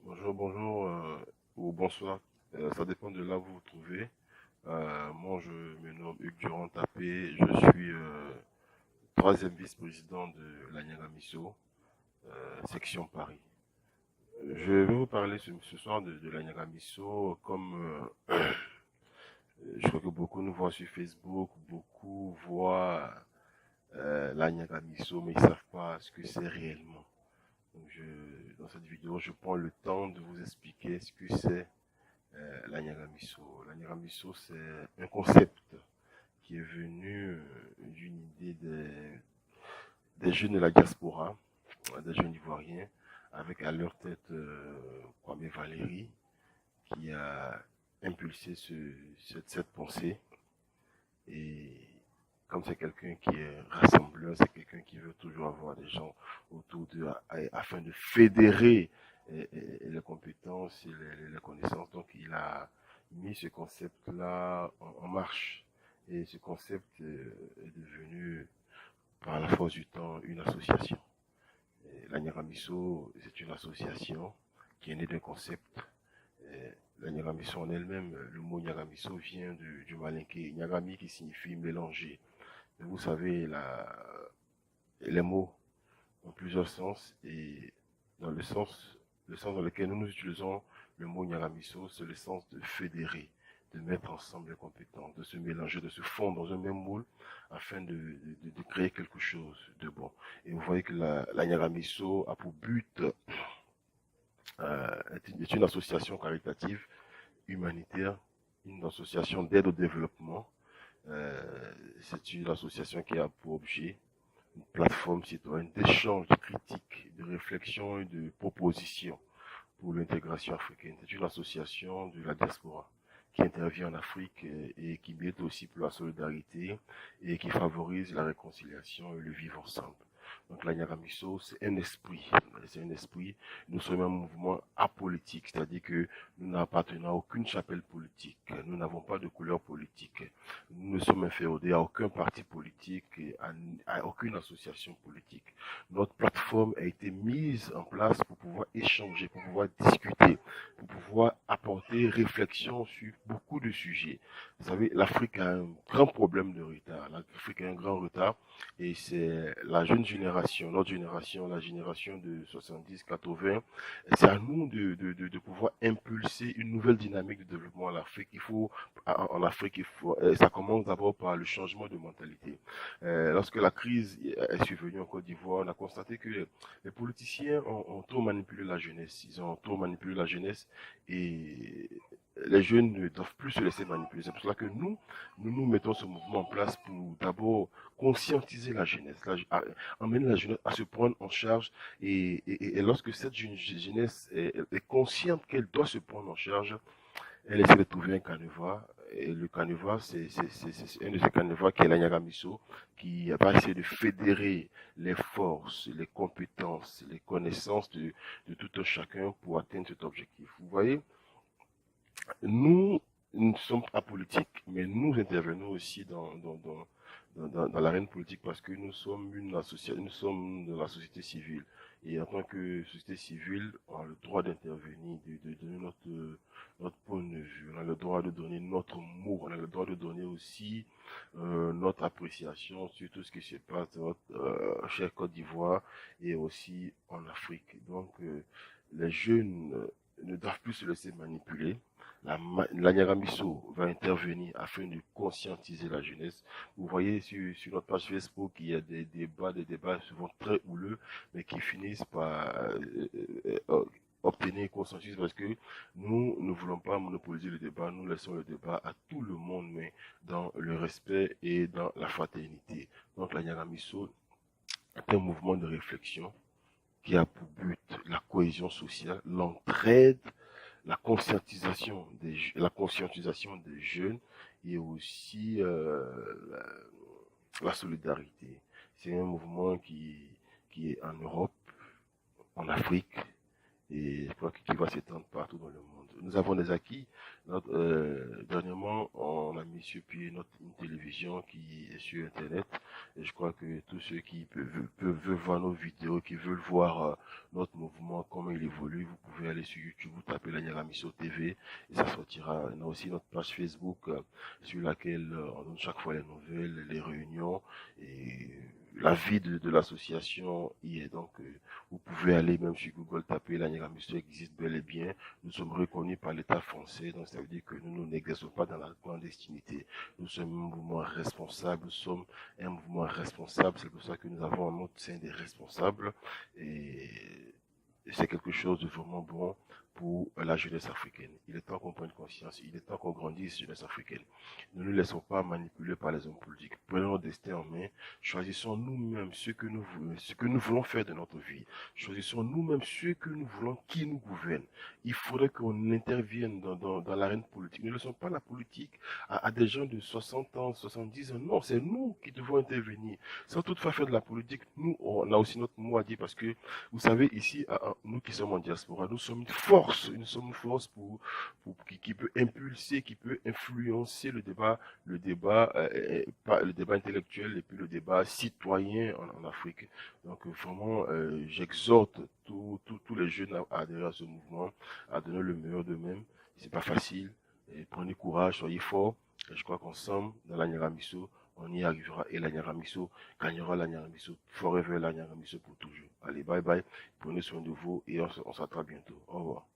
Bonjour, bonjour ou bonsoir. Ça dépend de là où vous vous trouvez. Moi, je me nomme Hugues Durand-Tapé. Je suis troisième vice-président de l'Agnagamisso, section Paris. Je vais vous parler ce soir de l'Agnagamisso comme je crois que beaucoup nous voient sur Facebook, beaucoup voient l'Agnagamisso, mais ils ne savent pas ce que c'est réellement. Donc dans cette vidéo, je prends le temps de vous expliquer ce que c'est l'Agnagamisso. L'Agnagamisso, c'est un concept qui est venu d'une idée des jeunes de la diaspora, des jeunes ivoiriens, avec à leur tête Kwame Valéry, qui a impulsé cette pensée. Et comme c'est quelqu'un qui est rassembleur, c'est quelqu'un qui veut toujours avoir des gens autour d'eux afin de fédérer les compétences et les connaissances. Donc il a mis ce concept-là en marche. Et ce concept est devenu, par la force du temps, une association. La Nyaramisso, c'est une association qui est née d'un concept. La Nyaramisso en elle-même, le mot Nyaramisso vient du malinké Nyarami qui signifie mélanger. Et vous savez, les mots ont plusieurs sens et dans le sens dans lequel nous utilisons le mot Nyaramisso, c'est le sens de fédérer, de mettre ensemble les compétences, de se mélanger, de se fondre dans un même moule afin de créer quelque chose de bon. Et vous voyez que la Nyaramisso a pour but est une association caritative, humanitaire, une association d'aide au développement. C'est une association qui a pour objet une plateforme citoyenne d'échange, de critiques, de réflexion et de propositions pour l'intégration africaine. C'est une association de la diaspora qui intervient en Afrique et qui milite aussi pour la solidarité et qui favorise la réconciliation et le vivre ensemble. Donc la Nyaramisso, c'est un esprit. C'est un esprit. Nous sommes un mouvement apolitique, c'est-à-dire que nous n'appartenons à aucune chapelle politique. Nous n'avons pas de couleur politique. Nous ne sommes inféodés à aucun parti politique et à aucune association politique. Notre plateforme a été mise en place pour pouvoir échanger, pour pouvoir discuter, pour pouvoir apporter réflexion sur beaucoup de sujets. Vous savez, l'Afrique a un grand problème de retard. L'Afrique a un grand retard et c'est la jeune génération, notre génération, la génération de 70-80, c'est à nous de pouvoir impulser une nouvelle dynamique de développement en Afrique. Ça commence d'abord par le changement de mentalité. Lorsque la crise est survenue en Côte d'Ivoire, on a constaté que les politiciens ont trop manipulé la jeunesse. Ils ont trop manipulé la jeunesse et les jeunes ne doivent plus se laisser manipuler. C'est pour cela que nous mettons ce mouvement en place pour d'abord conscientiser la jeunesse, emmener la jeunesse à se prendre en charge et lorsque cette jeunesse est consciente qu'elle doit se prendre en charge, elle essaie de trouver un canevas. Et le canevas, c'est un de ces canevas qui est la Nyagamiso, qui va essayer de fédérer les forces, les compétences, les connaissances de tout un chacun pour atteindre cet objectif. Vous voyez, nous, nous sommes apolitiques, mais nous intervenons aussi dans l'arène politique parce que nous sommes nous sommes de la société civile. Et en tant que société civile, on a le droit d'intervenir, de donner notre point de vue, on a le droit de donner notre mot, on a le droit de donner aussi notre appréciation sur tout ce qui se passe dans notre chère Côte d'Ivoire et aussi en Afrique. Donc, les jeunes ne doivent plus se laisser manipuler. La Nyaramisso va intervenir afin de conscientiser la jeunesse. Vous voyez sur notre page Facebook, il y a des débats souvent très houleux, mais qui finissent par obtenir consensus parce que nous ne voulons pas monopoliser le débat, nous laissons le débat à tout le monde, mais dans le respect et dans la fraternité. Donc la Nyaramisso est un mouvement de réflexion qui a pour but la cohésion sociale, l'entraide, la conscientisation des jeunes et aussi la solidarité. C'est un mouvement qui est en Europe, en Afrique et je crois qu'il va s'étendre partout dans le monde. Nous avons des acquis. Dernièrement, on a mis sur pied une télévision qui est sur Internet. Et je crois que tous ceux qui veulent voir nos vidéos, qui veulent voir notre mouvement, comment il évolue, vous pouvez aller sur YouTube, vous tapez la Nyaramiso TV et ça sortira. On a aussi notre page Facebook sur laquelle on donne chaque fois les nouvelles, les réunions et la vie de l'association y est. Donc, vous pouvez aller même sur Google, taper la Nyaramiso existe bel et bien. Nous sommes reconnus par l'État français, donc ça veut dire que nous n'exerçons pas dans la clandestinité. Nous sommes un mouvement responsable, nous sommes un mouvement responsable, c'est pour ça que nous avons en notre sein des responsables et c'est quelque chose de vraiment bon pour la jeunesse africaine. Il est temps qu'on prenne conscience, il est temps qu'on grandisse, jeunesse africaine. Ne nous laissons pas manipuler par les hommes politiques. Prenons notre destin en main, choisissons nous-mêmes ce que nous voulons faire de notre vie. Choisissons nous-mêmes ce que nous voulons qui nous gouverne. Il faudrait qu'on intervienne dans l'arène politique. Ne laissons pas la politique à des gens de 60 ans, 70 ans. Non, c'est nous qui devons intervenir. Sans toutefois faire de la politique, nous, on a aussi notre mot à dire parce que, vous savez, ici, nous qui sommes en diaspora, nous sommes une force qui peut impulser, qui peut influencer le débat intellectuel et puis le débat citoyen en Afrique. Donc vraiment, j'exhorte tous les jeunes à adhérer à ce mouvement, à donner le meilleur d'eux-mêmes. C'est pas facile. Et prenez courage, soyez forts. Et je crois qu'ensemble, dans la Nyaramiso, on y arrivera et la Nyaramiso gagnera la Nyaramiso. Forever la Nyaramiso pour toujours. Allez, bye bye. Prenez soin de vous et on s'attrape bientôt. Au revoir.